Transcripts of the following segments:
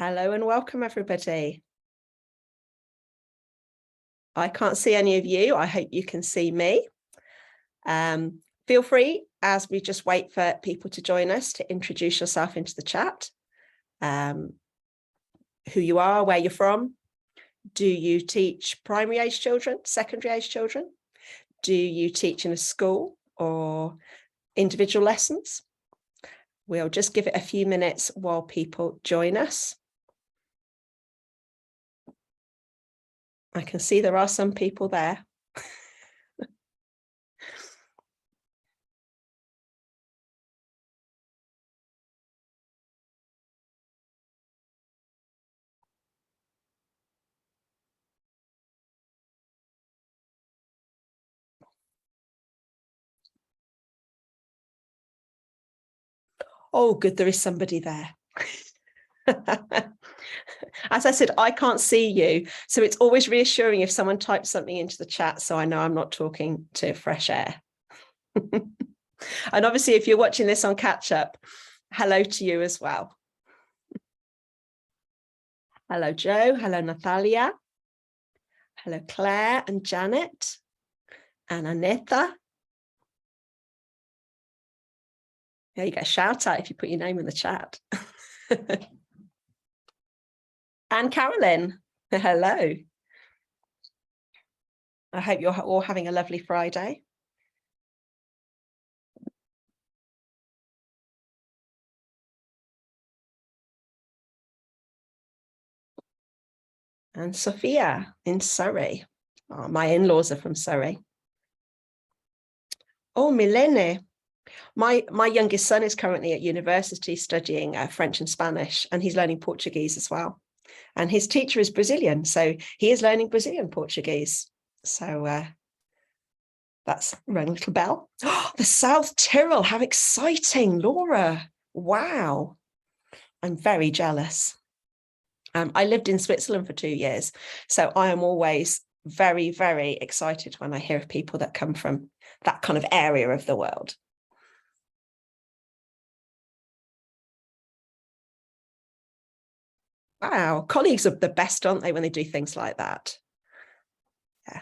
Hello and welcome, everybody. I can't see any of you. I hope you can see me. Feel free, as we just wait for people to join us, to introduce yourself into the chat. Who you are, where you're from. Do you teach primary age children, secondary age children? Do you teach in a school or individual lessons? We'll just give it a few minutes while people join us. I can see there are some people there. Oh, good, there is somebody there. As I said, I can't see you, so it's always reassuring if someone types something into the chat so I know I'm not talking to fresh air. And obviously, if you're watching this on catch up, hello to you as well. Hello, Joe. Hello, Natalia. Hello, Claire and Janet and Aneta. There you go. Shout out if you put your name in the chat. And Carolyn, hello. I hope you're all having a lovely Friday. And Sophia in Surrey. Oh, my in-laws are from Surrey. Oh, Milene. My youngest son is currently at university studying French and Spanish, and he's learning Portuguese as well. And his teacher is Brazilian, so he is learning Brazilian Portuguese. So that's rang a little bell. Oh, the South Tyrol, how exciting, Laura. Wow. I'm very jealous. I lived in Switzerland for 2 years, so I am always very, very excited when I hear of people that come from that kind of area of the world. Wow, colleagues are the best, aren't they, when they do things like that? Yeah.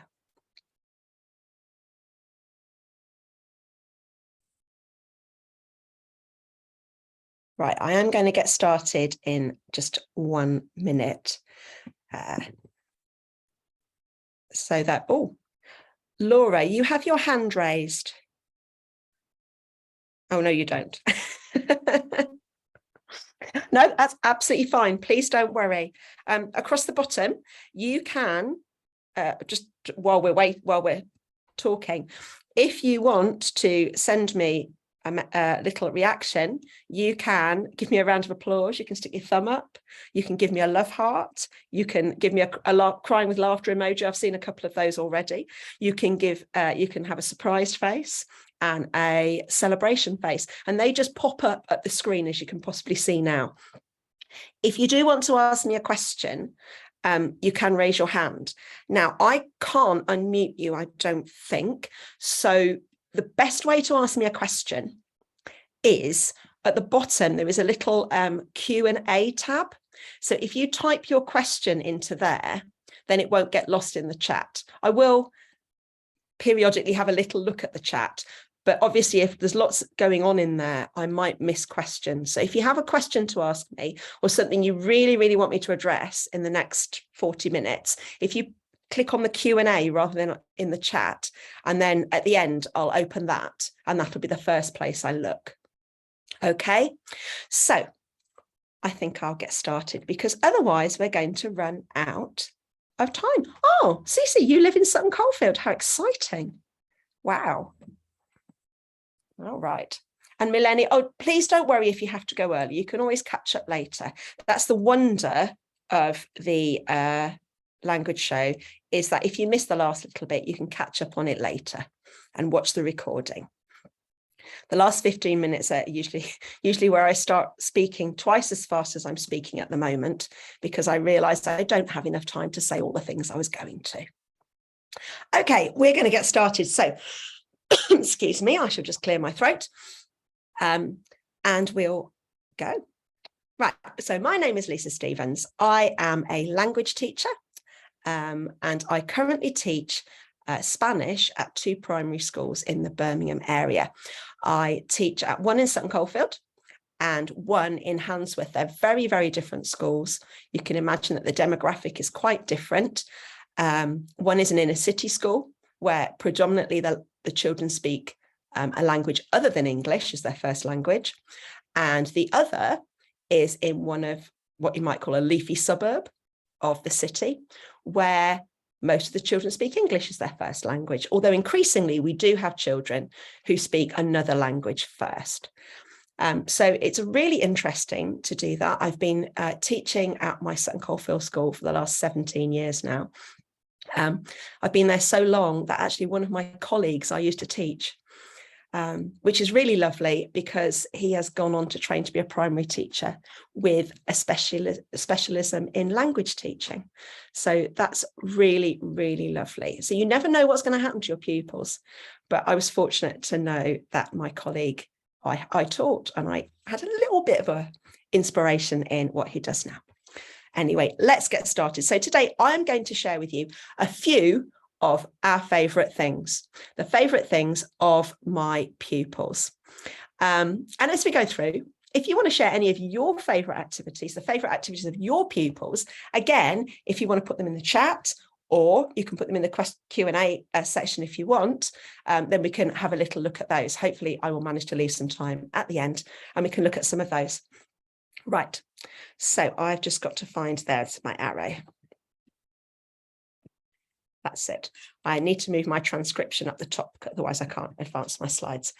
Right, I am going to get started in just 1 minute. So that, oh, Laura, you have your hand raised. Oh, no, you don't. No, that's absolutely fine. Please don't worry. Across the bottom, you can just while we're talking, if you want to send me a little reaction, you can give me a round of applause. You can stick your thumb up. You can give me a love heart. You can give me a crying with laughter emoji. I've seen a couple of those already. You can give. You can have a surprised face and a celebration face, and they just pop up at the screen, as you can possibly see now. If you do want to ask me a question, you can raise your hand. Now, I can't unmute you, I don't think. So the best way to ask me a question is at the bottom, there is a little Q&A tab. So if you type your question into there, then it won't get lost in the chat. I will periodically have a little look at the chat, but obviously if there's lots going on in there, I might miss questions. So if you have a question to ask me or something you really, really want me to address in the next 40 minutes, if you click on the Q&A rather than in the chat, and then at the end, I'll open that, and that'll be the first place I look. Okay, so I think I'll get started, because otherwise we're going to run out of time. Oh, Cece, you live in Sutton Coldfield. How exciting. Wow. All right. And Milene, oh, please don't worry if you have to go early. You can always catch up later. That's the wonder of the language show, is that if you miss the last little bit, you can catch up on it later and watch the recording. The last 15 minutes are usually where I start speaking twice as fast as I'm speaking at the moment, because I realized I don't have enough time to say all the things I was going to. Okay, we're going to get started. So, excuse me, I shall just clear my throat, and we'll go. Right, so my name is Lisa Stevens. I am a language teacher, and I currently teach Spanish at 2 primary schools in the Birmingham area. I teach at one in Sutton Coldfield and one in Handsworth. They're very, very different schools. You can imagine that the demographic is quite different. One is an inner city school where predominantly the children speak a language other than English as their first language. And the other is in one of what you might call a leafy suburb of the city, where most of the children speak English as their first language, although increasingly we do have children who speak another language first. So it's really interesting to do that. I've been teaching at my Sutton Coldfield school for the last 17 years now. I've been there so long that actually one of my colleagues I used to teach, which is really lovely because he has gone on to train to be a primary teacher with a specialism in language teaching. So that's really, really lovely. So you never know what's going to happen to your pupils. But I was fortunate to know that my colleague I taught, and I had a little bit of a inspiration in what he does now. Anyway, let's get started. So today I'm going to share with you a few of our favourite things, the favourite things of my pupils. And as we go through, if you want to share any of your favourite activities, the favourite activities of your pupils, again, if you want to put them in the chat, or you can put them in the Q&A section if you want, then we can have a little look at those. Hopefully I will manage to leave some time at the end and we can look at some of those. Right, so I've just got to find, there's my arrow. That's it. I need to move my transcription up the top, otherwise I can't advance my slides.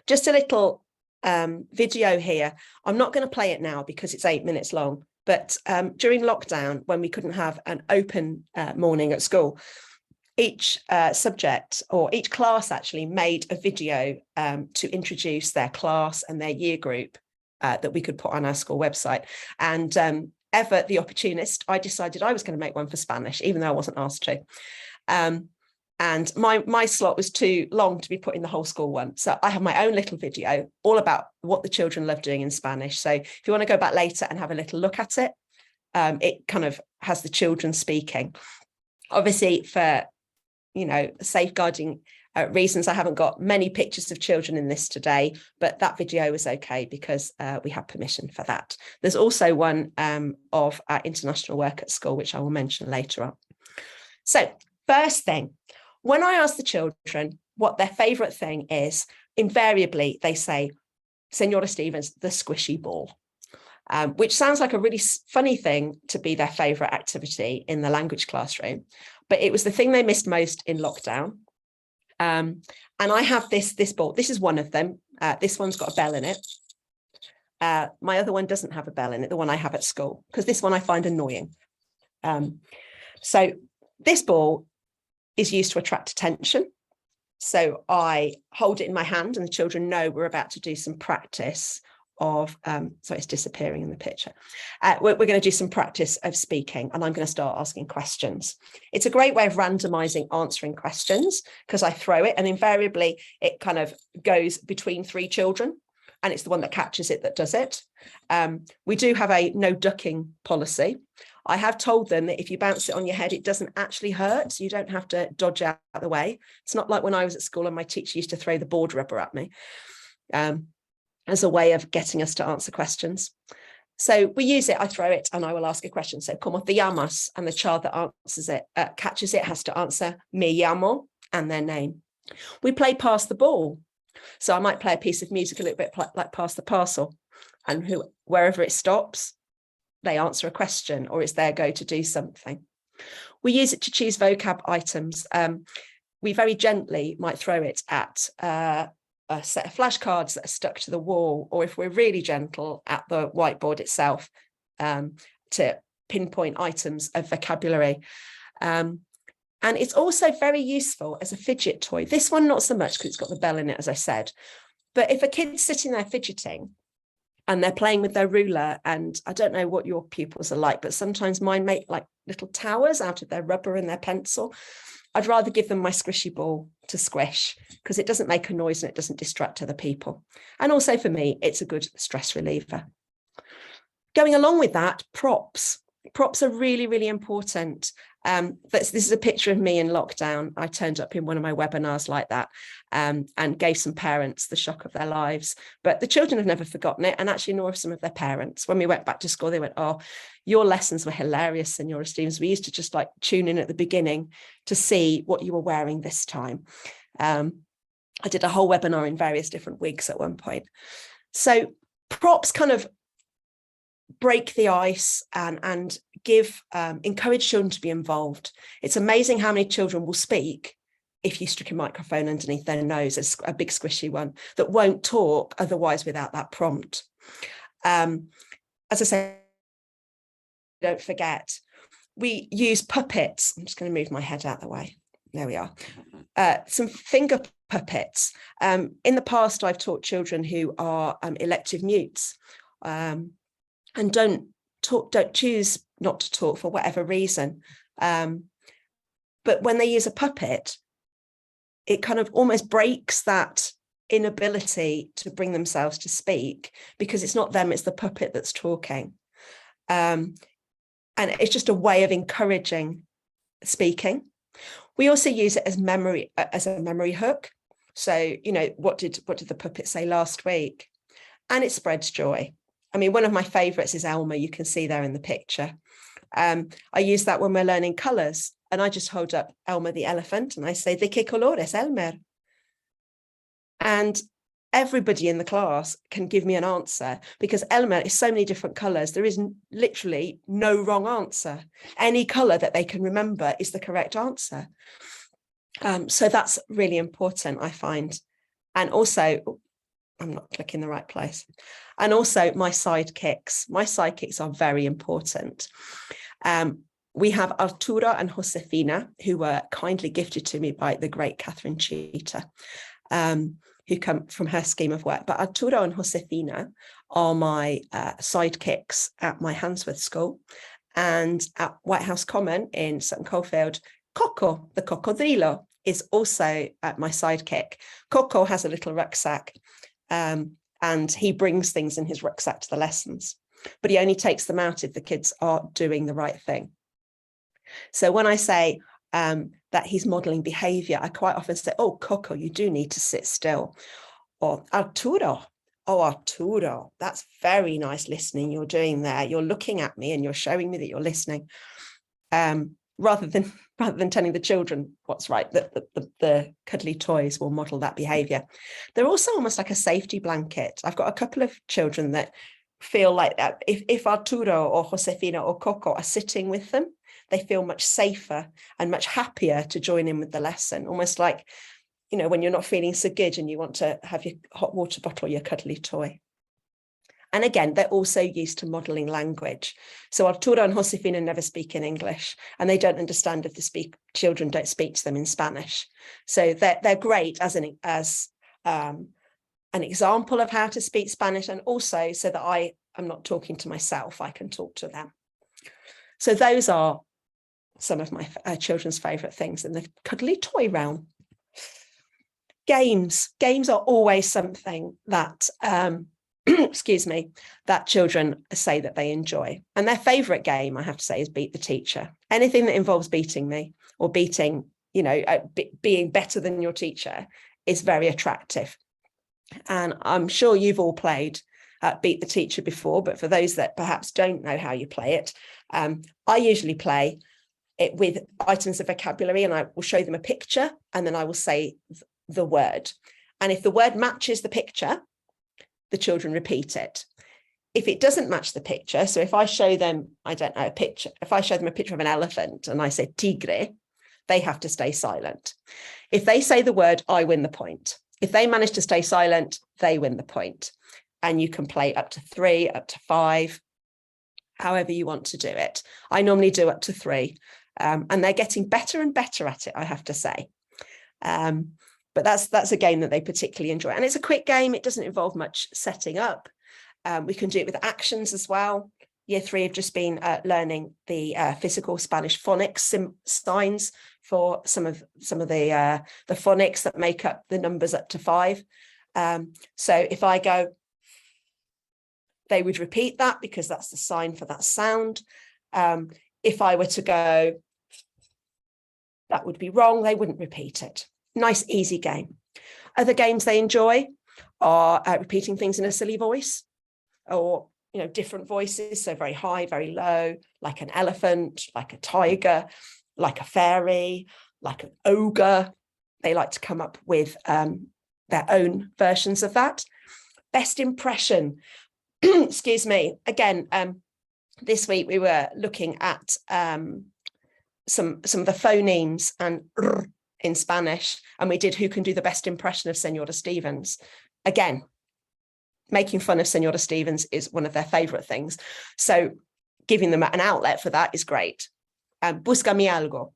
Just a little video here. I'm not going to play it now because it's 8 minutes long, but during lockdown, when we couldn't have an open morning at school, each subject or each class actually made a video to introduce their class and their year group that we could put on our school website. And ever the opportunist, I decided I was going to make one for Spanish, even though I wasn't asked to. And my slot was too long to be put in the whole school one. So I have my own little video all about what the children love doing in Spanish. So if you want to go back later and have a little look at it, it kind of has the children speaking. Obviously, for, you know, safeguarding reasons, I haven't got many pictures of children in this today, but that video was okay because we have permission for that. There's also one of our international work at school, which I will mention later on. So first thing, when I ask the children what their favourite thing is, invariably they say, Senora Stevens, the squishy ball, which sounds like a really funny thing to be their favourite activity in the language classroom, but it was the thing they missed most in lockdown. And I have this ball. This is one of them. This one's got a bell in it. My other one doesn't have a bell in it, the one I have at school, because this one I find annoying. So this ball is used to attract attention. So I hold it in my hand and the children know we're about to do some practice of, so it's disappearing in the picture. We're going to do some practice of speaking and I'm going to start asking questions. It's a great way of randomizing answering questions because I throw it and invariably it kind of goes between 3 children and it's the one that catches it that does it. We do have a no ducking policy. I have told them that if you bounce it on your head, it doesn't actually hurt. So you don't have to dodge out of the way. It's not like when I was at school and my teacher used to throw the board rubber at me as a way of getting us to answer questions. So we use it, I throw it and I will ask a question. So como te llamas? And the child that answers it, catches it, has to answer me llamo and their name. We play pass the ball. So I might play a piece of music a little bit like Pass the Parcel, and wherever it stops, they answer a question or it's their go to do something. We use it to choose vocab items. We very gently might throw it at a set of flashcards that are stuck to the wall, or if we're really gentle, at the whiteboard itself to pinpoint items of vocabulary. And it's also very useful as a fidget toy. This one, not so much because it's got the bell in it, as I said. But if a kid's sitting there fidgeting and they're playing with their ruler, and I don't know what your pupils are like, but sometimes mine make like little towers out of their rubber and their pencil. I'd rather give them my squishy ball to squish because it doesn't make a noise and it doesn't distract other people. And also for me, it's a good stress reliever. Going along with that, props. Props are really, really important. This is a picture of me in lockdown. I turned up in one of my webinars like that, and gave some parents the shock of their lives. But the children have never forgotten it, and actually nor have some of their parents. When we went back to school, they went, "Oh, your lessons were hilarious, Senora Stevens. We used to just like tune in at the beginning to see what you were wearing this time." I did a whole webinar in various different wigs at one point. So props kind of break the ice and give encourage children to be involved. It's amazing how many children will speak if you stick a microphone underneath their nose, a big squishy one, that won't talk otherwise without that prompt. As I say, don't forget, we use puppets. I'm just going to move my head out of the way. There we are. Some finger puppets. In the past, I've taught children who are elective mutes, and don't choose not to talk for whatever reason. But when they use a puppet, it kind of almost breaks that inability to bring themselves to speak, because it's not them, it's the puppet that's talking. And it's just a way of encouraging speaking. We also use it as a memory hook. So, what did the puppet say last week? And it spreads joy. I mean, one of my favorites is Elmer. You can see there in the picture. I use that when we're learning colors, and I just hold up Elmer the elephant and I say, "De qué colores, Elmer?" And everybody in the class can give me an answer, because Elmer is so many different colors. There is literally no wrong answer. Any color that they can remember is the correct answer. So that's really important, I find. And also, I'm not clicking the right place. And also my sidekicks. My sidekicks are very important. We have Arturo and Josefina, who were kindly gifted to me by the great Catherine Cheetah, who come from her scheme of work. But Arturo and Josefina are my sidekicks at my Handsworth School. And at White House Common in Sutton Coldfield, Coco, the cocodrilo, is also my sidekick. Coco has a little rucksack, and he brings things in his rucksack to the lessons, but he only takes them out if the kids are doing the right thing. So when I say that he's modeling behavior, I quite often say, "Oh, Coco, you do need to sit still." Or Arturo, "Oh, Arturo, that's very nice listening you're doing there. You're looking at me and you're showing me that you're listening." Rather than telling the children what's right, the cuddly toys will model that behavior. They're also almost like a safety blanket. I've got a couple of children that feel like that if Arturo or Josefina or Coco are sitting with them, they feel much safer and much happier to join in with the lesson. Almost like, when you're not feeling so good and you want to have your hot water bottle or your cuddly toy. And again, they're also used to modeling language. So Arturo and Josefina never speak in English, and they don't understand if the children don't speak to them in Spanish. So they're great as an example of how to speak Spanish, and also so that I am not talking to myself, I can talk to them. So those are some of my children's favourite things in the cuddly toy realm. Games are always something that excuse me, that children say that they enjoy. And their favourite game, I have to say, is Beat the Teacher. Anything that involves beating me or being better than your teacher is very attractive. And I'm sure you've all played Beat the Teacher before, but for those that perhaps don't know how you play it, I usually play it with items of vocabulary, and I will show them a picture and then I will say the word. And if the word matches the picture, the children repeat it. If it doesn't match the picture, so if I show them, a picture, if I show them a picture of an elephant and I say tigre, they have to stay silent. If they say the word, I win the point. If they manage to stay silent, they win the point. And you can play up to 3, up to 5, however you want to do it. I normally do up to 3, and they're getting better and better at it, I have to say. But that's a game that they particularly enjoy. And it's a quick game. It doesn't involve much setting up. We can do it with actions as well. Year 3 have just been learning the physical Spanish phonics signs for some of the phonics that make up the numbers up to 5. So if I go they would repeat that because that's the sign for that sound. If I were to go, that would be wrong, they wouldn't repeat it. Nice, easy game. Other games they enjoy are repeating things in a silly voice, or different voices, so very high, very low, like an elephant, like a tiger, like a fairy, like an ogre. They like to come up with their own versions of that. Best impression. Excuse me. Again, this week we were looking at some of the phonemes and in Spanish, and we did who can do the best impression of Senora Stevens. Again, making fun of Senora Stevens is one of their favorite things. So giving them an outlet for that is great. Búscame algo.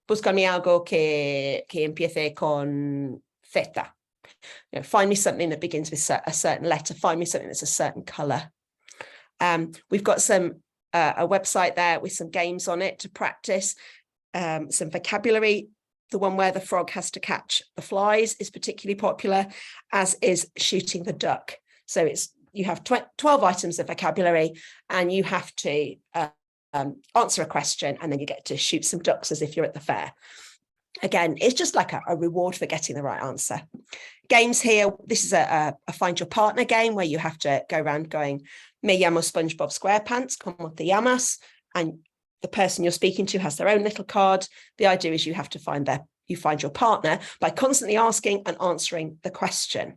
Búscame algo que empiece con Z. Find me something that begins with a certain letter. Find me something that's a certain color. We've got a website there with some games on it to practice, some vocabulary. The one where the frog has to catch the flies is particularly popular, as is shooting the duck. So you have 12 items of vocabulary, and you have to answer a question, and then you get to shoot some ducks as if you're at the fair. Again, it's just like a reward for getting the right answer. Games here, this is a find your partner game where you have to go around going, Me llamo SpongeBob SquarePants, ¿cómo te llamas? And the person you're speaking to has their own little card. The idea is you have to find your partner by constantly asking and answering the question.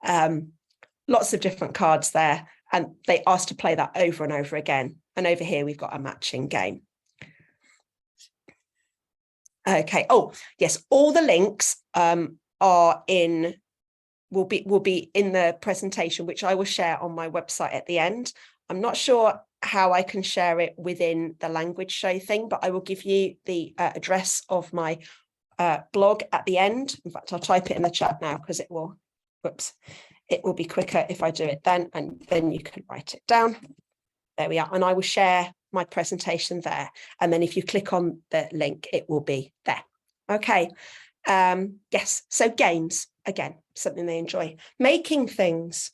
Lots of different cards there, and they ask to play that over and over again. And over here, we've got a matching game. Okay. Oh, yes. All the links will be in the presentation, which I will share on my website at the end. I'm not sure how I can share it within the language show thing, but I will give you the address of my blog at the end. In fact, I'll type it in the chat now because it will be quicker if I do it then, and then you can write it down. There we are. And I will share my presentation there. And then if you click on the link, it will be there. Okay. Yes. So games, again, something they enjoy. Making things.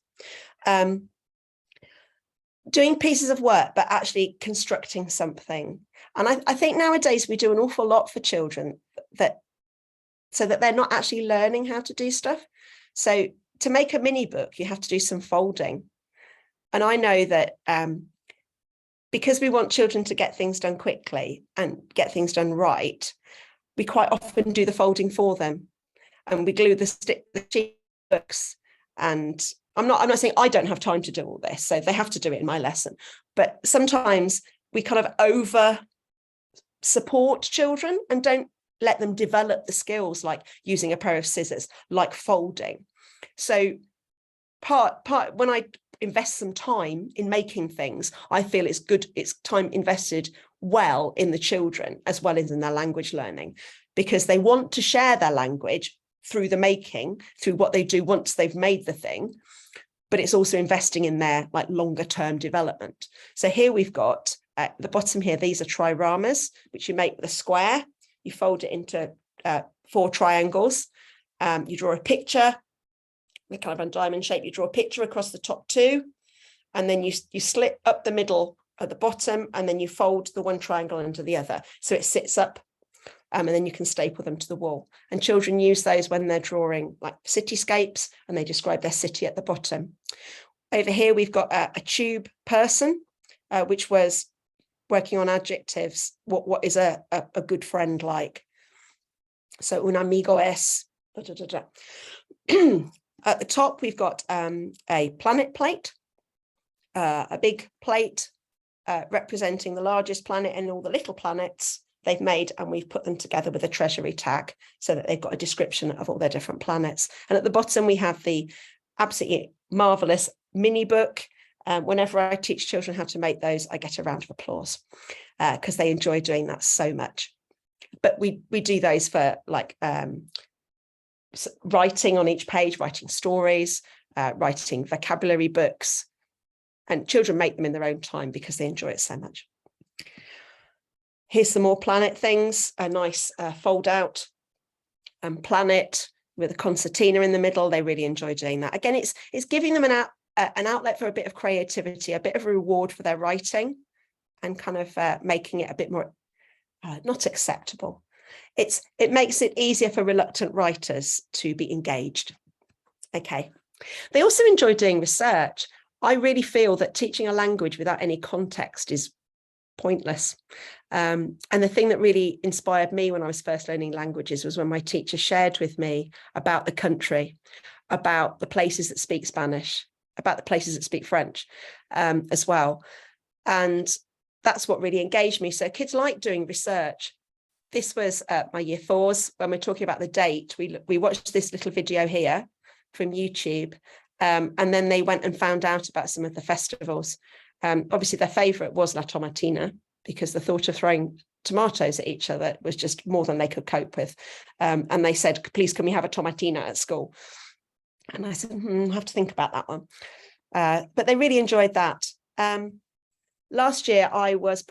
Doing pieces of work, but actually constructing something. And I think nowadays we do an awful lot for children so that they're not actually learning how to do stuff. So to make a mini book, you have to do some folding. And I know that because we want children to get things done quickly and get things done right, we quite often do the folding for them. And we glue the sheet books. And I'm not saying I don't have time to do all this, so they have to do it in my lesson. But sometimes we kind of over support children and don't let them develop the skills, like using a pair of scissors, like folding. So when I invest some time in making things, I feel it's time invested well in the children as well as in their language learning, because they want to share their language through the making, through what they do once they've made the thing, but it's also investing in their longer term development. So here we've got at the bottom here, these are triramas, which you make with a square. You fold it into 4 triangles. You draw a picture, the kind of a diamond shape. You draw a picture across the top 2, and then you slit up the middle at the bottom, and then you fold the one triangle into the other. So it sits up, and then you can staple them to the wall. And children use those when they're drawing like cityscapes, and they describe their city at the bottom. Over here, we've got a tube person, which was working on adjectives. What is a good friend like? So un amigo es. Da, da, da, da. At the top, we've got a planet plate, a big plate representing the largest planet and all the little planets they've made, and we've put them together with a treasury tag so that they've got a description of all their different planets. And at the bottom, we have the absolutely marvelous mini book. Whenever I teach children how to make those, I get a round of applause because they enjoy doing that so much. But we do those for writing on each page, writing stories, writing vocabulary books, and children make them in their own time because they enjoy it so much. Here's some more planet things, a nice fold out planet with a concertina in the middle. They really enjoy doing that. Again, it's giving them an outlet for a bit of creativity, a bit of a reward for their writing, and kind of making it a bit more not acceptable. It makes it easier for reluctant writers to be engaged. Okay. They also enjoy doing research. I really feel that teaching a language without any context is pointless. And the thing that really inspired me when I was first learning languages was when my teacher shared with me about the country, about the places that speak Spanish, about the places that speak French as well. And that's what really engaged me. So kids like doing research. This was my year fours. When we're talking about the date, we watched this little video here from YouTube. And then they went and found out about some of the festivals. Obviously, their favourite was La Tomatina, because the thought of throwing tomatoes at each other was just more than they could cope with. And they said, please, can we have a tomatina at school? And I said, I have to think about that one. But they really enjoyed that. Last year, I was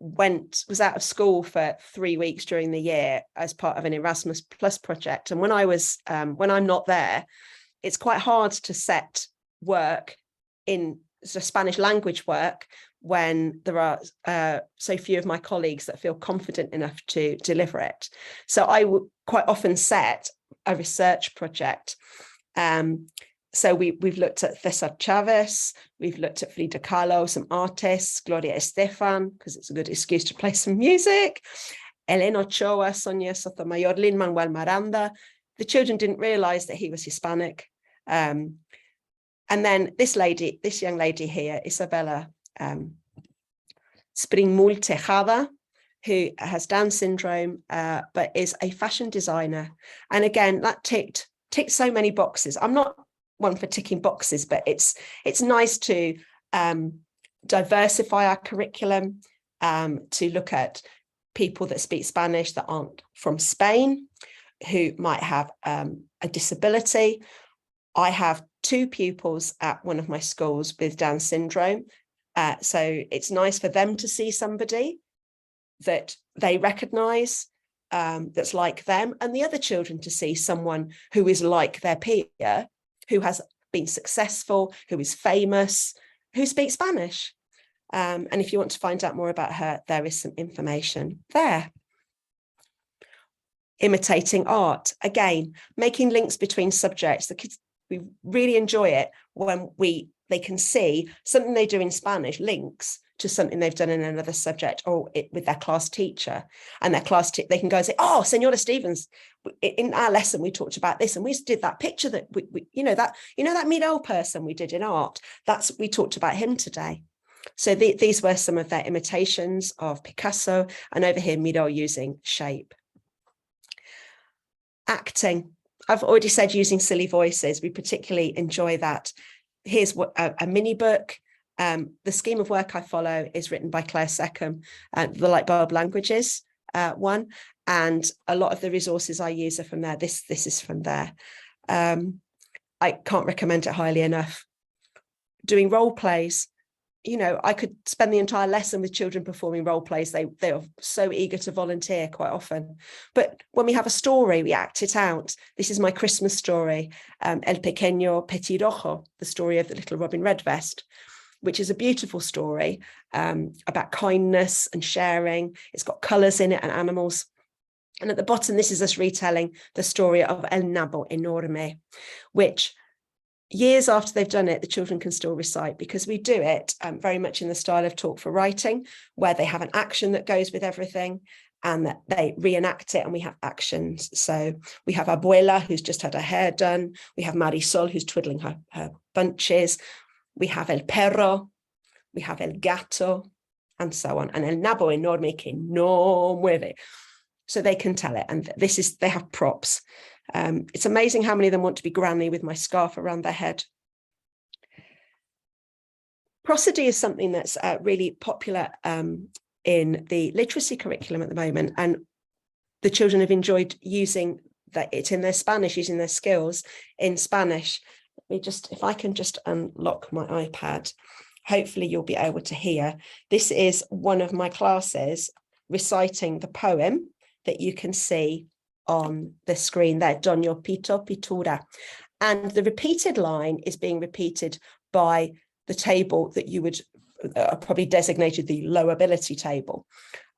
was out of school for 3 weeks during the year as part of an Erasmus Plus project. And when I'm not there, it's quite hard to set work in Spanish language work when there are so few of my colleagues that feel confident enough to deliver it. So I would quite often set a research project. So we've looked at Cesar Chavez, we've looked at Frida Kahlo, some artists, Gloria Estefan, because it's a good excuse to play some music, Elena Ochoa, Sonia Sotomayor, Lin-Manuel Miranda. The children didn't realize that he was Hispanic. And then this young lady here, Isabella Springmull Tejada, who has Down syndrome, but is a fashion designer. And again, that ticked so many boxes. I'm not one for ticking boxes, but it's nice to diversify our curriculum, to look at people that speak Spanish that aren't from Spain, who might have a disability. I have 2 pupils at one of my schools with Down syndrome. So it's nice for them to see somebody that they recognise that's like them, and the other children to see someone who is like their peer, who has been successful, who is famous, who speaks Spanish. And if you want to find out more about her, there is some information there. Imitating art. Again, making links between subjects. The kids, we really enjoy it when they can see something they do in Spanish links to something they've done in another subject, or with their class teacher, and their class they can go and say, oh, Senora Stevens, in our lesson we talked about this, and we did that picture that that Miró person we did in art, we talked about him today. So these were some of their imitations of Picasso, and over here Miró using shape. Acting. I've already said using silly voices. We particularly enjoy that. Here's a mini book. The scheme of work I follow is written by Claire Seckham, the Lightbulb Languages one, and a lot of the resources I use are from there. This is from there. I can't recommend it highly enough. Doing role plays. I could spend the entire lesson with children performing role plays. They are so eager to volunteer quite often. But when we have a story, we act it out. This is my Christmas story, El Pequeño Petirrojo, the story of the little Robin Redvest, which is a beautiful story about kindness and sharing. It's got colours in it and animals. And at the bottom, this is us retelling the story of El Nabo Enorme, which years after they've done it, the children can still recite, because we do it very much in the style of Talk for Writing, where they have an action that goes with everything and that they reenact it, and we have actions. So we have Abuela, who's just had her hair done. We have Marisol, who's twiddling her bunches. We have El Perro, we have El Gato, and so on. And El Nabo Enorme que no mueve. So they can tell it. And they have props. It's amazing how many of them want to be Granny with my scarf around their head. Prosody is something that's really popular in the literacy curriculum at the moment. And the children have enjoyed using it in their Spanish, using their skills in Spanish. If I can just unlock my iPad, hopefully you'll be able to hear. This is one of my classes reciting the poem that you can see on the screen there, Doño Pito Pitura. And the repeated line is being repeated by the table that you would probably designated the low ability table,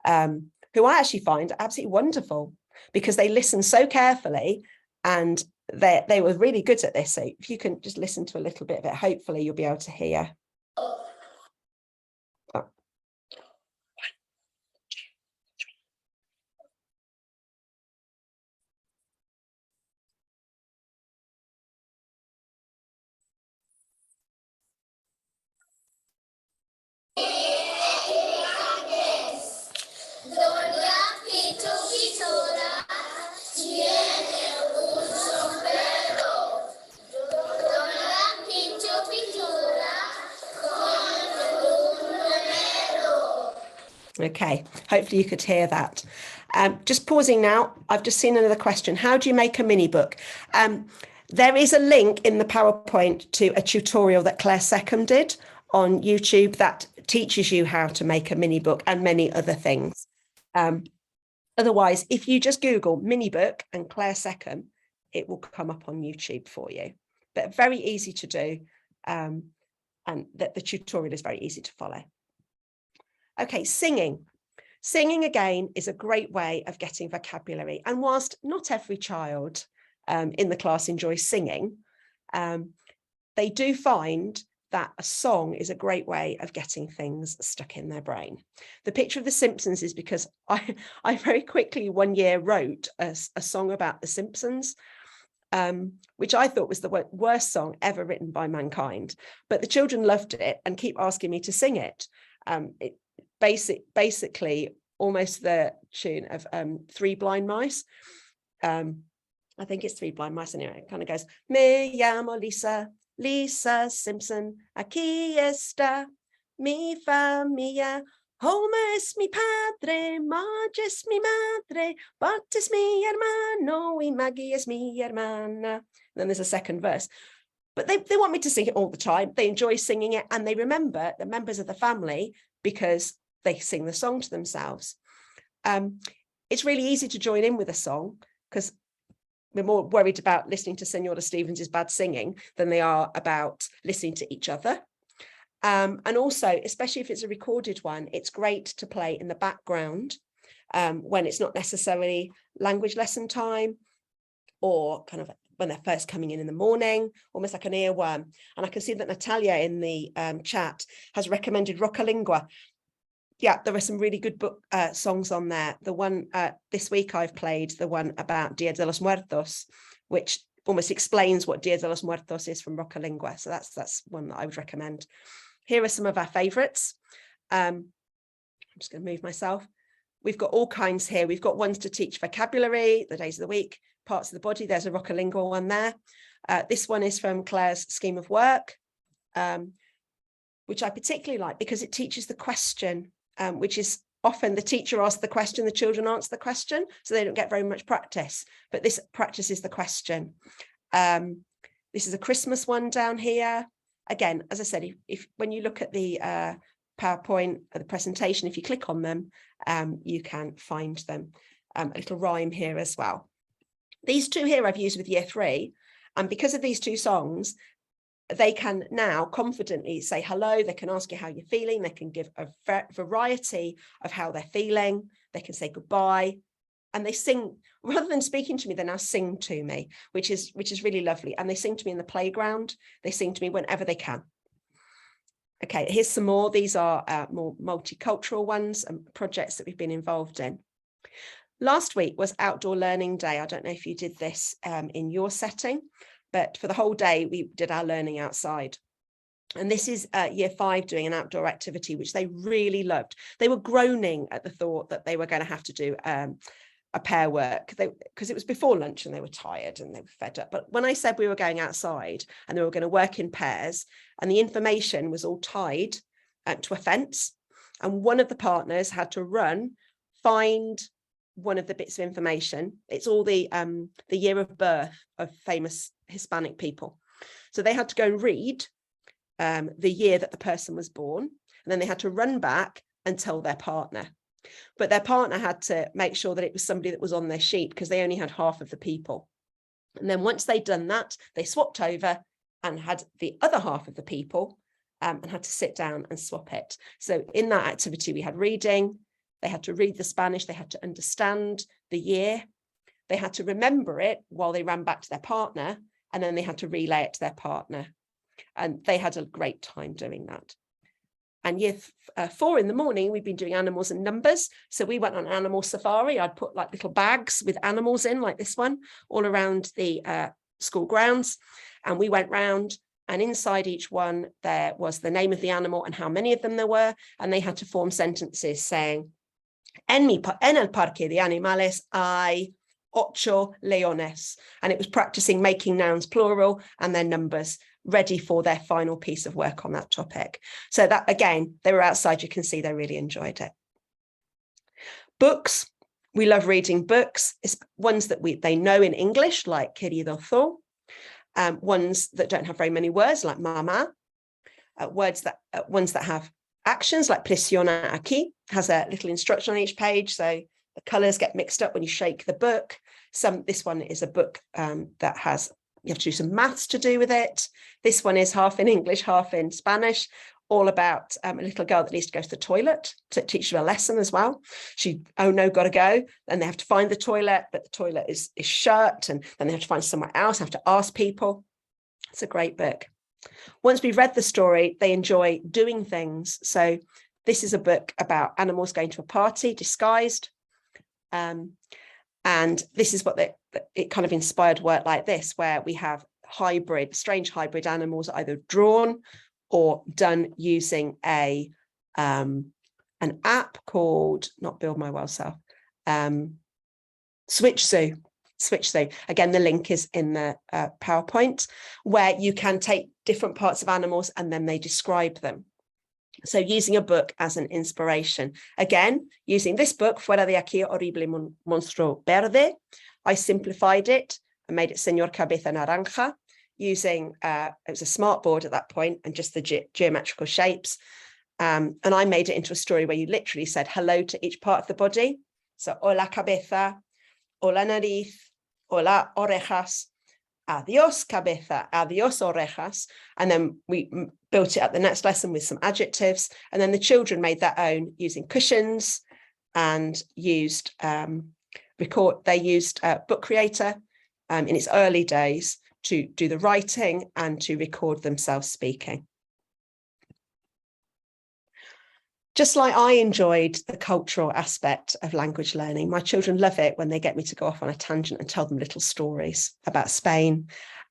who I actually find absolutely wonderful because they listen so carefully and they were really good at this. So if you can just listen to a little bit of it, hopefully you'll be able to hear. Oh. Okay, hopefully you could hear that. Just pausing now, I've just seen another question. How do you make a mini book? There is a link in the PowerPoint to a tutorial that Claire Seckham did on YouTube that teaches you how to make a mini book and many other things. Otherwise, if you just Google mini book and Claire Seckham, it will come up on YouTube for you. But very easy to do, and that the tutorial is very easy to follow. Okay, singing. Singing, again, is a great way of getting vocabulary. And whilst not every child in the class enjoys singing, they do find that a song is a great way of getting things stuck in their brain. The picture of The Simpsons is because I very quickly one year wrote a song about The Simpsons, which I thought was the worst song ever written by mankind. But the children loved it and keep asking me to sing it. Basically almost the tune of Three Blind Mice. I think it's Three Blind Mice anyway. It kind of goes, Me llamo Lisa, Lisa Simpson, aquí está mi familia. Homer es mi padre, Marge es mi madre, Bart es mi hermano, y Maggie es mi hermana. And then there's a second verse. But they want me to sing it all the time. They enjoy singing it and they remember the members of the family because they sing the song to themselves. It's really easy to join in with a song because we're more worried about listening to Senora Stevens' bad singing than they are about listening to each other. And also, especially if it's a recorded one, it's great to play in the background when it's not necessarily language lesson time or kind of when they're first coming in the morning, almost like an earworm. And I can see that Natalia in the chat has recommended Rockalingua. Yeah, there are some really good book songs on there. The one this week I've played, the one about Dia de los Muertos, which almost explains what Dia de los Muertos is from Rockalingua. So that's one that I would recommend. Here are some of our favorites. I'm just going to move myself. We've got all kinds here. We've got ones to teach vocabulary, the days of the week, parts of the body. There's a Rockalingua one there. This one is from Claire's Scheme of Work, which I particularly like because it teaches the question, which is often the teacher asks the question, the children answer the question, so they don't get very much practice. But this practices the question. This is a Christmas one down here. Again, as I said, if when you look at the PowerPoint, the presentation, if you click on them, you can find them. A little rhyme here as well. These two here I've used with year 3, and because of these two songs, they can now confidently say hello. They can ask you how you're feeling. They can give a variety of how they're feeling. They can say goodbye, and they sing rather than speaking to me. They now sing to me, which is really lovely. And they sing to me in the playground. They sing to me whenever they can. Okay, here's some more. These are more multicultural ones and projects that we've been involved in. Last week was Outdoor Learning Day. I don't know if you did this in your setting, but for the whole day, we did our learning outside. And this is year 5 doing an outdoor activity, which they really loved. They were groaning at the thought that they were going to have to do a pair work because it was before lunch and they were tired and they were fed up. But when I said we were going outside and they were going to work in pairs and the information was all tied to a fence, and one of the partners had to run, find one of the bits of information. It's all the year of birth of famous Hispanic people. So they had to go and read the year that the person was born, and then they had to run back and tell their partner. But their partner had to make sure that it was somebody that was on their sheet because they only had half of the people. And then once they'd done that, they swapped over and had the other half of the people and had to sit down and swap it. So in that activity, we had reading, they had to read the Spanish, they had to understand the year, they had to remember it while they ran back to their partner, and then they had to relay it to their partner. And they had a great time doing that. And year 4 in the morning, we've been doing animals and numbers. So we went on animal safari. I'd put like little bags with animals in, like this one, all around the school grounds. And we went round, and inside each one, there was the name of the animal and how many of them there were. And they had to form sentences saying, en el parque de animales hay 8 leones. And it was practicing making nouns plural and their numbers, ready for their final piece of work on that topic. So that, again, they were outside, you can see they really enjoyed it. Books, we love reading books. It's ones that they know in English, like Querido Tho, ones that don't have very many words, like Mama, ones that have actions, like Presiona aquí, has a little instruction on each page, so the colours get mixed up when you shake the book. This one is a book that has, you have to do some maths to do with it. This one is half in English, half in Spanish, all about a little girl that needs to go to the toilet, to teach her a lesson as well. She, oh no, got to go. And they have to find the toilet, but the toilet is shut, and then they have to find somewhere else, have to ask people. It's a great book. Once we've read the story, they enjoy doing things. So this is a book about animals going to a party disguised. And this is what it kind of inspired work like this, where we have strange hybrid animals either drawn or done using an app called, not Build My Wild Self, Switch Zoo. Again, the link is in the PowerPoint, where you can take different parts of animals and then they describe them. So using a book as an inspiration. Again, using this book, Fuera de aquí, horrible monstruo verde, I simplified it and made it Señor Cabeza Naranja, using, it was a smart board at that point and just the geometrical shapes. And I made it into a story where you literally said hello to each part of the body. So, hola cabeza, hola nariz, hola orejas, adiós cabeza, adiós orejas. And then we built it up the next lesson with some adjectives. And then the children made their own using cushions and used Book Creator in its early days to do the writing and to record themselves speaking. Just like I enjoyed the cultural aspect of language learning, my children love it when they get me to go off on a tangent and tell them little stories about Spain,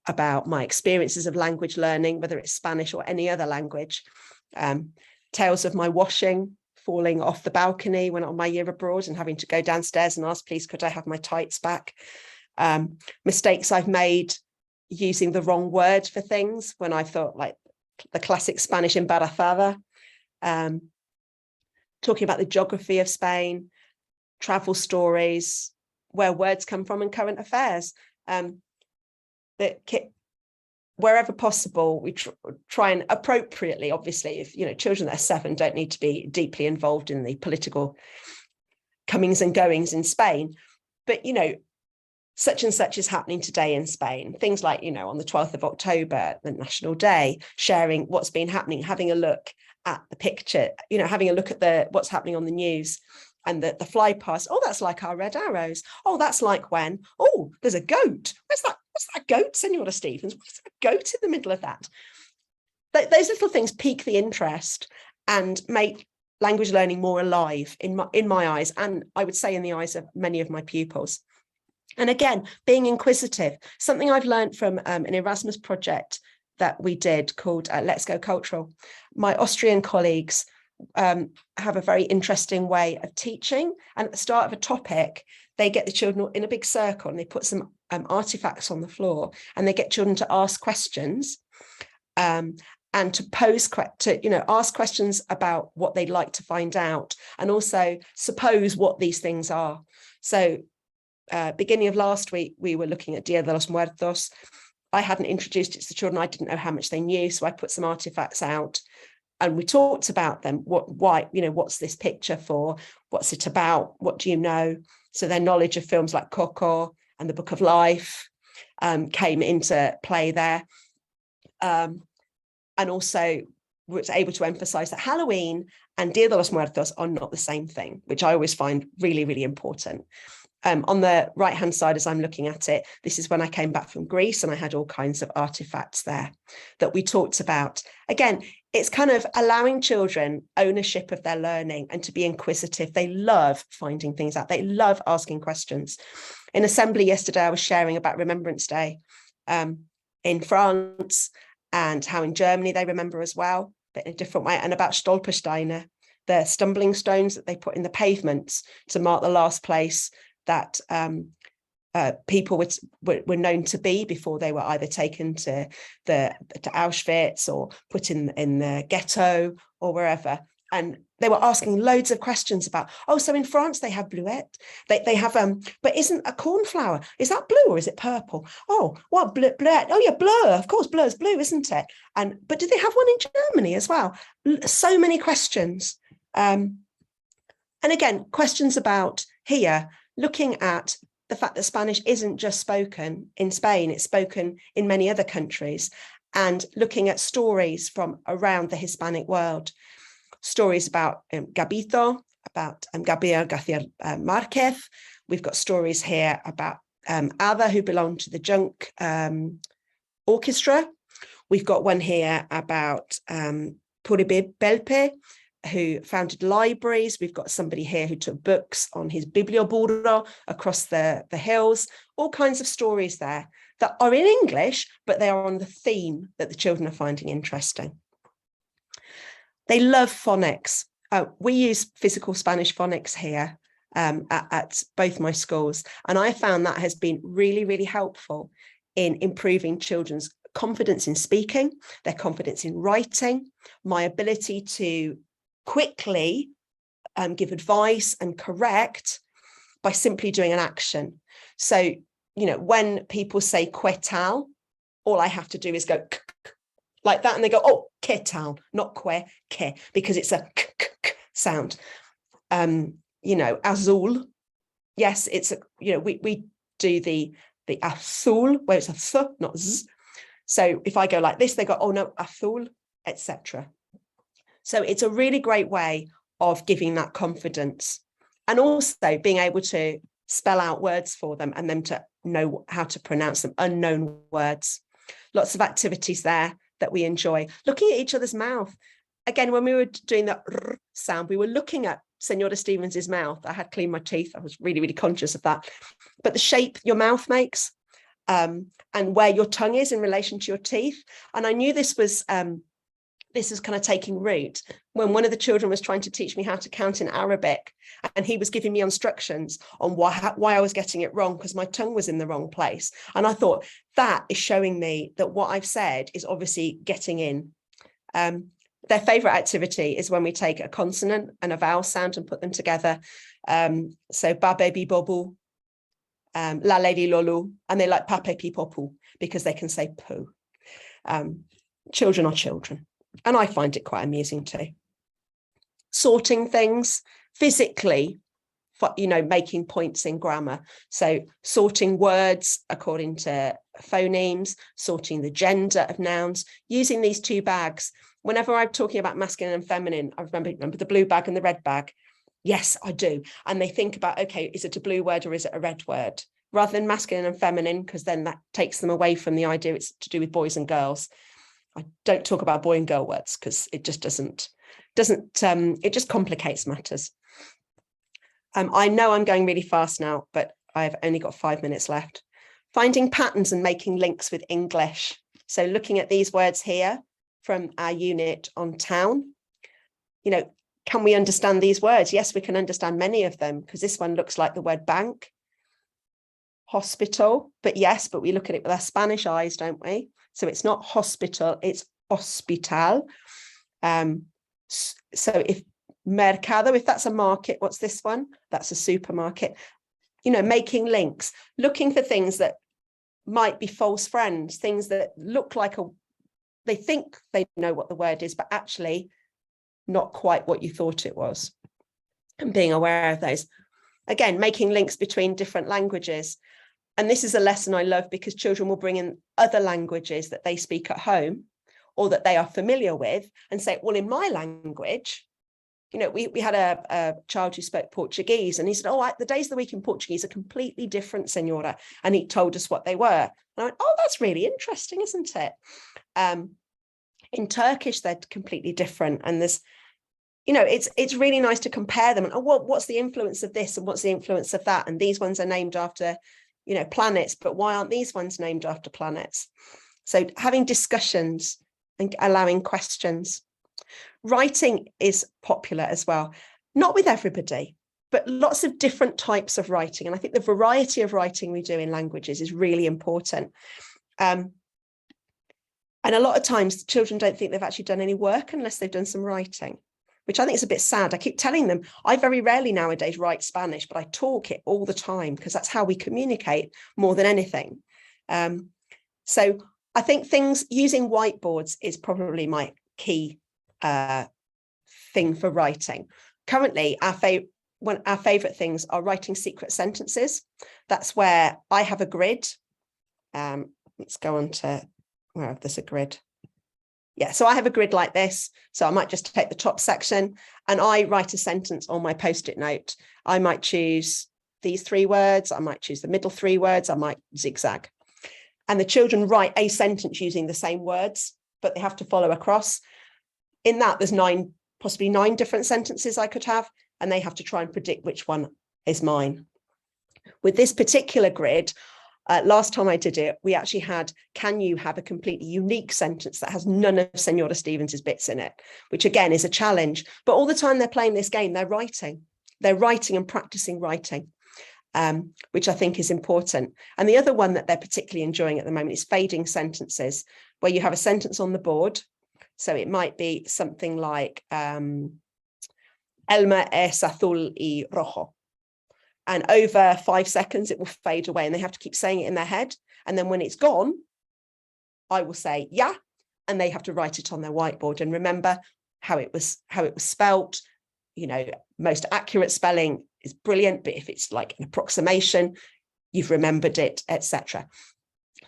about my experiences of language learning, whether it's Spanish or any other language. Tales of my washing, falling off the balcony when on my year abroad and having to go downstairs and ask, please, could I have my tights back? Mistakes I've made using the wrong word for things when I thought, like the classic Spanish embarazada. Talking about the geography of Spain, travel stories, where words come from, and current affairs. Wherever possible, we try and appropriately, obviously, if children that are 7 don't need to be deeply involved in the political comings and goings in Spain, but such and such is happening today in Spain. Things like, on the 12th of October, the National Day, sharing what's been happening, having a look at the picture, having a look at what's happening on the news, and the fly past. Oh, that's like our red arrows. Oh, that's like when, oh, there's a goat. What's that goat, Senora Stevens? What's that goat in the middle of that? Those little things pique the interest and make language learning more alive in my eyes, and I would say in the eyes of many of my pupils. And again, being inquisitive, something I've learned from an Erasmus project that we did called Let's Go Cultural. My Austrian colleagues have a very interesting way of teaching. And at the start of a topic, they get the children in a big circle and they put some artifacts on the floor, and they get children to ask questions and to ask questions about what they'd like to find out, and also suppose what these things are. So beginning of last week, we were looking at Dia de los Muertos. I hadn't introduced it to the children. I didn't know how much they knew. So I put some artifacts out and we talked about them. What's this picture for? What's it about? What do you know? So their knowledge of films like Coco and The Book of Life. came into play there. And also was able to emphasize that Halloween and Dia de los Muertos are not the same thing, which I always find really, really important. On the right-hand side, as I'm looking at it, this is when I came back from Greece and I had all kinds of artifacts there that we talked about. Again, it's kind of allowing children ownership of their learning and to be inquisitive. They love finding things out. They love asking questions. In assembly yesterday, I was sharing about Remembrance Day in France and how in Germany they remember as well, but in a different way, and about Stolpersteine, the stumbling stones that they put in the pavements to mark the last place that people were known to be before they were either taken to Auschwitz or put in the ghetto or wherever. And they were asking loads of questions about, oh, so in France they have bluette. They have, but isn't a cornflower, is that blue or is it purple? Oh, what, bluette? Oh yeah, bleu, of course, bleu is blue, isn't it? But do they have one in Germany as well? So many questions. And again, questions about here, looking at the fact that Spanish isn't just spoken in Spain, it's spoken in many other countries, and looking at stories from around the Hispanic world. Stories about Gabito, about Gabriel Garcia Marquez. We've got stories here about Ada, who belonged to the Junk Orchestra. We've got one here about Puribe Belpe, who founded libraries. We've got somebody here who took books on his biblioburro across the hills. All kinds of stories there that are in English, but they are on the theme that the children are finding interesting. They love phonics. We use physical Spanish phonics here at both my schools. And I found that has been really, really helpful in improving children's confidence in speaking, their confidence in writing, my ability to quickly give advice and correct by simply doing an action. So, you know, when people say "que tal," all I have to do is go like that, and they go, "Oh, que tal," not que, because it's a sound. You know, azul. Yes, it's a, you know, we do the azul where it's a th, not z. So if I go like this, they go, "Oh no, azul," etc. So it's a really great way of giving that confidence, and also being able to spell out words for them and them to know how to pronounce them, unknown words. Lots of activities there that we enjoy. Looking at each other's mouth. Again, when we were doing the r sound, we were looking at Senora Stevens's mouth. I had cleaned my teeth. I was really, really conscious of that. But the shape your mouth makes and where your tongue is in relation to your teeth. And I knew this was kind of taking root when one of the children was trying to teach me how to count in Arabic, and he was giving me instructions on why I was getting it wrong because my tongue was in the wrong place. And I thought that is showing me that what I've said is obviously getting in. Their favorite activity is when we take a consonant and a vowel sound and put them together. So ba baby bobu, la lady lolu, and they like pape pi popu because they can say poo. Children are children. And I find it quite amusing too. Sorting things physically, you know, making points in grammar. So sorting words according to phonemes, sorting the gender of nouns, using these two bags. Whenever I'm talking about masculine and feminine, I remember the blue bag and the red bag. Yes, I do. And they think about, okay, is it a blue word or is it a red word? Rather than masculine and feminine, because then that takes them away from the idea it's to do with boys and girls. I don't talk about boy and girl words because it just it just complicates matters. I know I'm going really fast now, but I've only got 5 minutes left. Finding patterns and making links with English. So looking at these words here from our unit on town, you know, can we understand these words? Yes, we can understand many of them because this one looks like the word bank, hospital, but we look at it with our Spanish eyes, don't we? So it's not hospital, it's hospital. So if mercado, if that's a market, what's this one? That's a supermarket. You know, making links, looking for things that might be false friends, things that look like they think they know what the word is, but actually not quite what you thought it was, and being aware of those. Again, making links between different languages. And this is a lesson I love, because children will bring in other languages that they speak at home or that they are familiar with and say, well, in my language, you know, we had a child who spoke Portuguese, and he said, oh, the days of the week in Portuguese are completely different, Senora. And he told us what they were. And I went, oh, that's really interesting, isn't it? In Turkish, they're completely different. And there's, you know, it's really nice to compare them. And oh, well, what's the influence of this and what's the influence of that? And these ones are named after, you know, planets, but why aren't these ones named after planets? So having discussions and allowing questions. Writing is popular as well, not with everybody, but lots of different types of writing. And I think the variety of writing we do in languages is really important. And a lot of times children don't think they've actually done any work unless they've done some writing, which I think is a bit sad. I keep telling them, I very rarely nowadays write Spanish, but I talk it all the time because that's how we communicate more than anything. So I think using whiteboards is probably my key thing for writing. Currently, our favorite things are writing secret sentences. That's where I have a grid. Let's go on to where there's a grid. Yeah, so I have a grid like this. So I might just take the top section and I write a sentence on my post-it note. I might choose these 3 words. I might choose the middle 3 words. I might zigzag. And the children write a sentence using the same words, but they have to follow across. In that, there's possibly 9 different sentences I could have, and they have to try and predict which one is mine. With this particular grid, last time I did it, we actually had, can you have a completely unique sentence that has none of Senora Stevens's bits in it, which again is a challenge. But all the time they're playing this game, they're writing and practicing writing, which I think is important. And the other one that they're particularly enjoying at the moment is fading sentences, where you have a sentence on the board. So it might be something like, Elma es azul y rojo. And over 5 seconds, it will fade away and they have to keep saying it in their head. And then when it's gone, I will say, yeah, and they have to write it on their whiteboard and remember how it was spelt. You know, most accurate spelling is brilliant, but if it's like an approximation, you've remembered it, etc.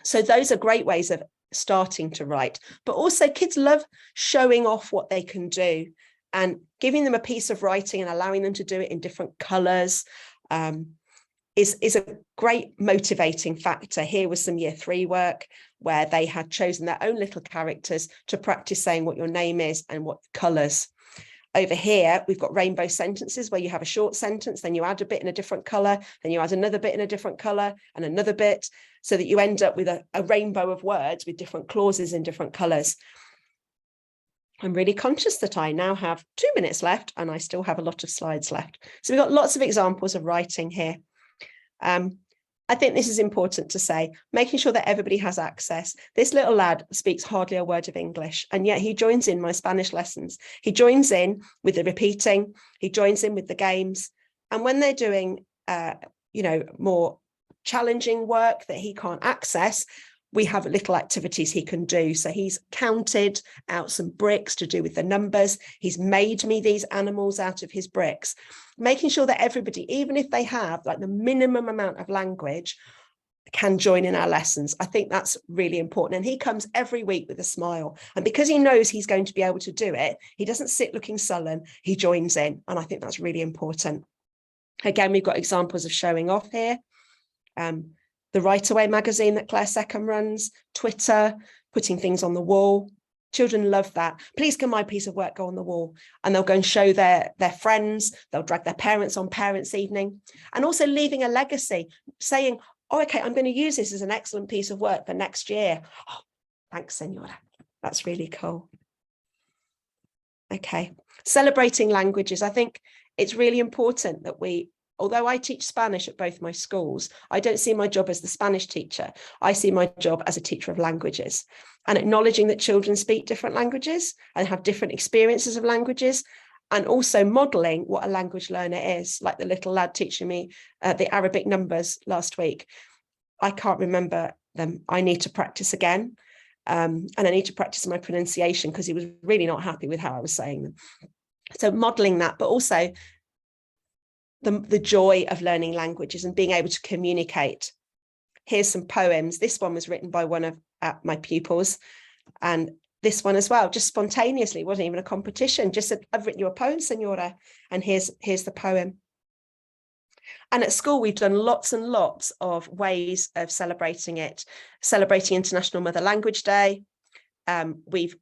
So those are great ways of starting to write, but also kids love showing off what they can do and giving them a piece of writing and allowing them to do it in different colors. Is a great motivating factor. Here was some year 3 work where they had chosen their own little characters to practice saying what your name is and what colours. Over here, we've got rainbow sentences where you have a short sentence, then you add a bit in a different colour, then you add another bit in a different colour and another bit, so that you end up with a rainbow of words with different clauses in different colours. I'm really conscious that I now have 2 minutes left and I still have a lot of slides left. So we've got lots of examples of writing here. I think this is important to say, making sure that everybody has access. This little lad speaks hardly a word of English, and yet he joins in my Spanish lessons. He joins in with the repeating, he joins in with the games. And when they're doing, you know, more challenging work that he can't access, we have little activities he can do. So he's counted out some bricks to do with the numbers. He's made me these animals out of his bricks, making sure that everybody, even if they have like the minimum amount of language, can join in our lessons. I think that's really important. And he comes every week with a smile. And because he knows he's going to be able to do it, he doesn't sit looking sullen, he joins in. And I think that's really important. Again, we've got examples of showing off here. The Right Away magazine that Claire Seckham runs, Twitter, putting things on the wall. Children love that. Please can my piece of work go on the wall? And they'll go and show their friends, they'll drag their parents on parents' evening, and also leaving a legacy, saying, oh, okay, I'm going to use this as an excellent piece of work for next year. Oh, thanks, Senora. That's really cool. Okay, celebrating languages. I think it's really important that although I teach Spanish at both my schools, I don't see my job as the Spanish teacher. I see my job as a teacher of languages, and acknowledging that children speak different languages and have different experiences of languages, and also modelling what a language learner is, like the little lad teaching me the Arabic numbers last week. I can't remember them. I need to practice again. And I need to practice my pronunciation because he was really not happy with how I was saying them. So modelling that, but also the joy of learning languages and being able to communicate Here's some poems. This one was written by one of my pupils, and this one as well, just spontaneously, wasn't even a competition, just said, I've written you a poem, Senora, and here's the poem. And at school, we've done lots and lots of ways of celebrating it, celebrating International Mother Language Day. We've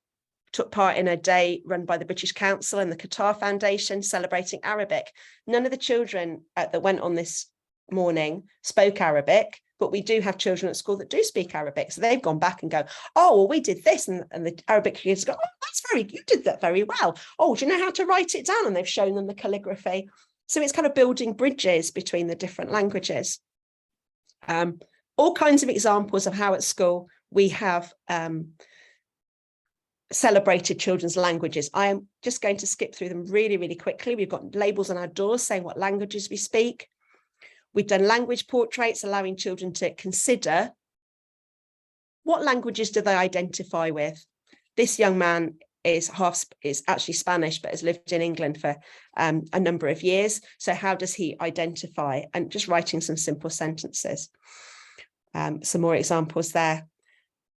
took part in a day run by the British Council and the Qatar Foundation celebrating Arabic. None of the children that went on this morning spoke Arabic, but we do have children at school that do speak Arabic. So they've gone back and go, oh, well, we did this. And the Arabic kids go, oh, you did that very well. Oh, do you know how to write it down? And they've shown them the calligraphy. So it's kind of building bridges between the different languages. All kinds of examples of how at school we have celebrated children's languages. I am just going to skip through them really, really quickly. We've got labels on our doors saying what languages we speak. We've done language portraits, allowing children to consider what languages do they identify with. This young man is actually Spanish, but has lived in England for a number of years. So how does he identify? And just writing some simple sentences. Some more examples there.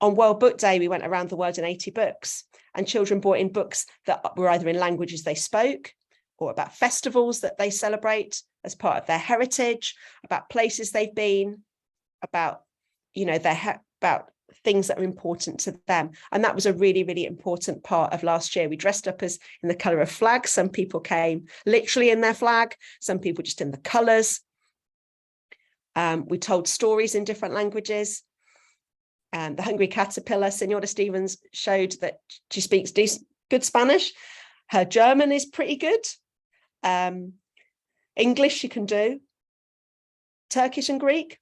On World Book Day, we went around the world in 80 books, and children brought in books that were either in languages they spoke or about festivals that they celebrate as part of their heritage, about places they've been, about, about things that are important to them. And that was a really, really important part of last year. We dressed up as in the colour of flag. Some people came literally in their flag, some people just in the colours. We told stories in different languages. The Hungry Caterpillar, Senora Stevens, showed that she speaks good Spanish. Her German is pretty good. English she can do. Turkish and Greek,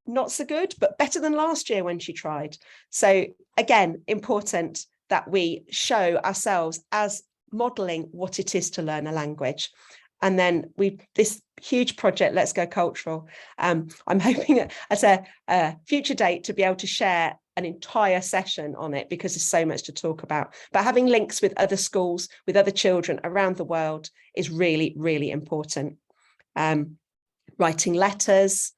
not so good, but better than last year when she tried. So again, important that we show ourselves as modelling what it is to learn a language. And then this huge project, Let's Go Cultural. I'm hoping at a future date to be able to share an entire session on it, because there's so much to talk about. But having links with other schools, with other children around the world is really, really important. Writing letters,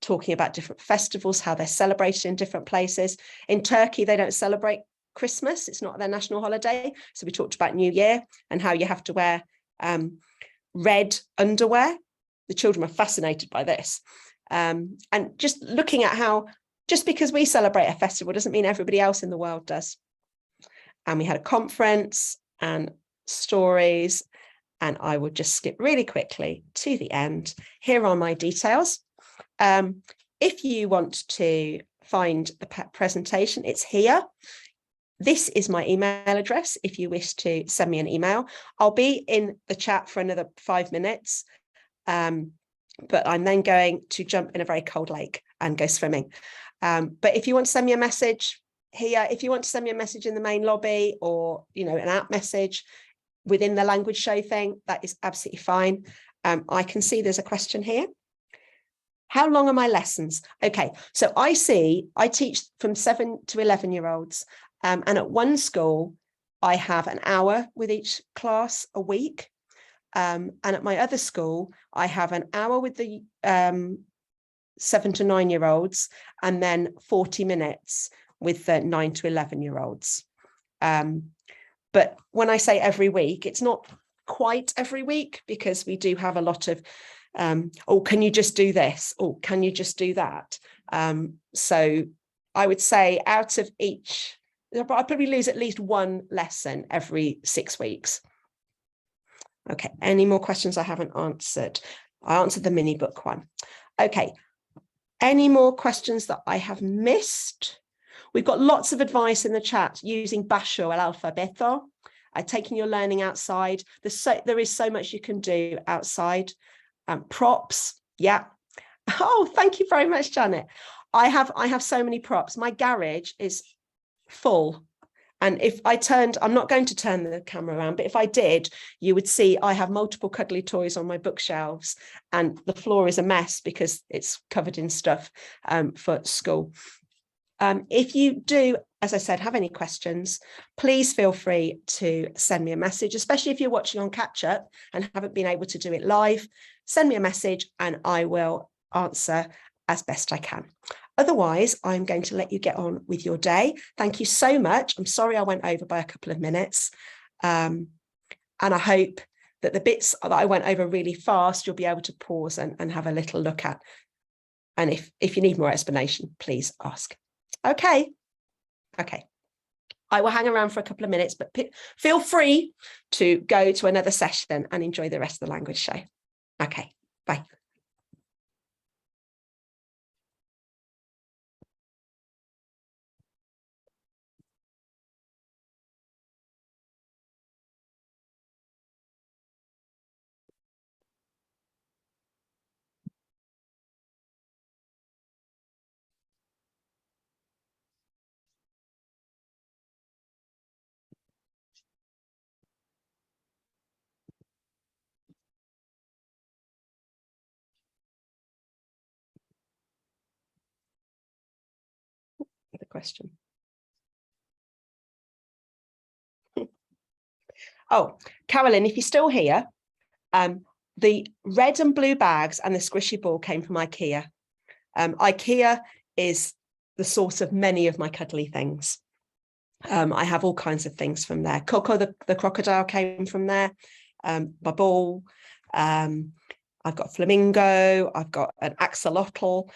talking about different festivals, how they're celebrated in different places. In Turkey, they don't celebrate Christmas. It's not their national holiday. So we talked about New Year and how you have to wear red underwear. The children are fascinated by this. And just looking at how, just because we celebrate a festival doesn't mean everybody else in the world does. And we had a conference and stories, and I would just skip really quickly to the end. Here are my details. If you want to find the presentation, it's here. This is my email address if you wish to send me an email. I'll be in the chat for another 5 minutes, but I'm then going to jump in a very cold lake and go swimming. But if you want to send me a message here, if you want to send me a message in the main lobby, or an app message within the language show thing, that is absolutely fine. I can see there's a question here. How long are my lessons? Okay, so I teach from 7 to 11-year-olds. And at one school, I have an hour with each class a week. And at my other school, I have an hour with the 7 to 9-year-olds, and then 40 minutes with the 9 to 11-year-olds. But when I say every week, it's not quite every week, because we do have a lot of, oh, can you just do this? Or can you just do that? So I would say out of each, I probably lose at least one lesson every 6 weeks. Okay, any more questions I haven't answered? I answered the mini book one. Okay, any more questions that I have missed? We've got lots of advice in the chat using Basho el alfabeto, taking your learning outside. There is so much you can do outside. Props, yeah. Oh, thank you very much, Janet. I have so many props. My garage is full. And if I turned, I'm not going to turn the camera around, but if I did, you would see I have multiple cuddly toys on my bookshelves, and the floor is a mess because it's covered in stuff for school. If you do, as I said, have any questions, please feel free to send me a message, especially if you're watching on catch up and haven't been able to do it live. Send me a message and I will answer as best I can. Otherwise, I'm going to let you get on with your day. Thank you so much. I'm sorry I went over by a couple of minutes. And I hope that the bits that I went over really fast, you'll be able to pause and have a little look at. And if you need more explanation, please ask. Okay. I will hang around for a couple of minutes, but feel free to go to another session and enjoy the rest of the language show. Okay, bye. The question. Oh, Carolyn, if you're still here, the red and blue bags and the squishy ball came from IKEA. IKEA is the source of many of my cuddly things. I have all kinds of things from there. Coco, the crocodile, came from there. My ball. I've got flamingo. I've got an axolotl.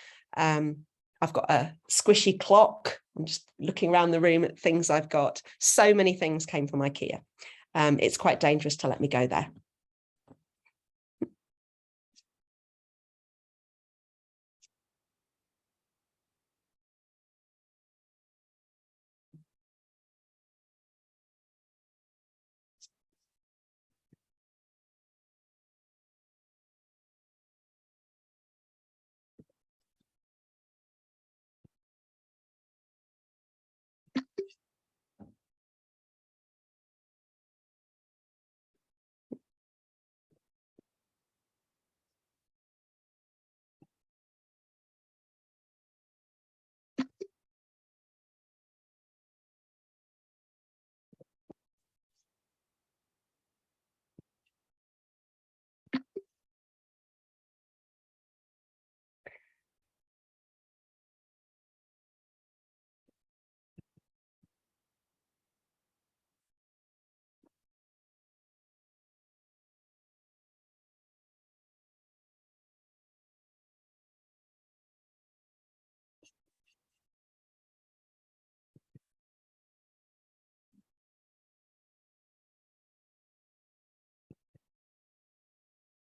I've got a squishy clock. I'm just looking around the room at things I've got. So many things came from IKEA. It's quite dangerous to let me go there.